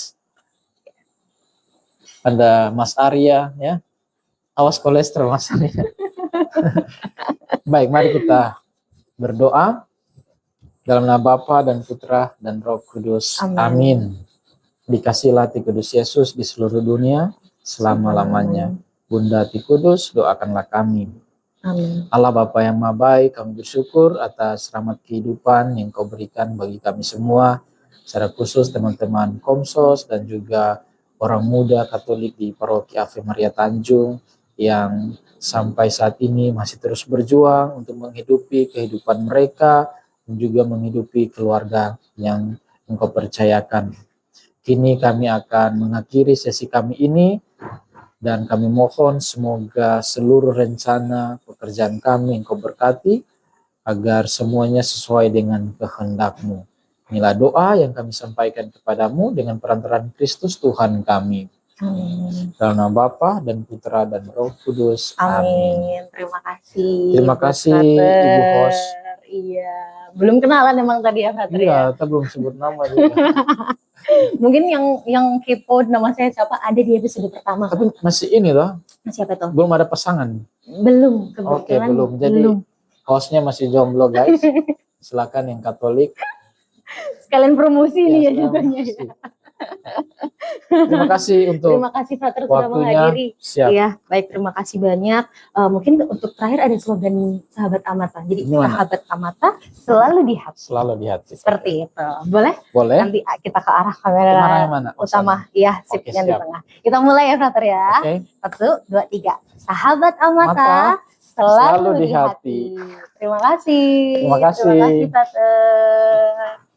ada Mas Arya, ya. Awas kolesterol Mas Arya. Baik, mari kita berdoa dalam nama Bapa dan Putra dan Roh Kudus. Amin. Amin. Dikasihilah Hati Kudus Yesus di seluruh dunia selama-lamanya. Bunda Hati Kudus, doakanlah kami. Amin. Allah Bapa yang Maha Baik, kami bersyukur atas rahmat kehidupan yang Kau berikan bagi kami semua, secara khusus teman-teman Komsos dan juga orang muda Katolik di Paroki Ave Maria Tanjung yang sampai saat ini masih terus berjuang untuk menghidupi kehidupan mereka dan juga menghidupi keluarga yang Engkau percayakan. Kini kami akan mengakhiri sesi kami ini dan kami mohon semoga seluruh rencana pekerjaan kami Engkau berkati agar semuanya sesuai dengan kehendak-Mu. Inilah doa yang kami sampaikan kepadamu dengan perantaraan Kristus Tuhan kami. Amin. Dalam nama Bapa dan Putra dan Roh Kudus. Amin. Amin. Terima kasih. Terima Bu kasih, Frater. Ibu host. Iya. Belum kenalan emang tadi ya, Frater ya. Iya, kita belum sebut nama juga. Mungkin yang kepo nama saya siapa ada di episode pertama. Tapi masih ini loh, Siapa tuh? belum ada pasangan. Belum. Oke, Kebetulan belum. Jadi hostnya masih jomblo guys. Silakan yang Katolik. Sekalian promosi nih ya selamat jadinya. kasih. Terima kasih untuk Terima kasih Frater sudah waktunya. menghadiri. Siap. Iya, baik, terima kasih banyak. Mungkin untuk terakhir ada slogan Sahabat Amata. Jadi Gimana? Sahabat Amata selalu di hati. Selalu di hati. Seperti itu. Boleh? Boleh? Nanti kita ke arah kamera Kemana yang mana? utama. Iya, sip, Oke, yang di siap. tengah. Kita mulai ya Frater ya. Oke. 1, 2, 3. Sahabat Amata Mata selalu selalu di di hati. hati. Terima kasih. Terima kasih. Terima kasih Frater.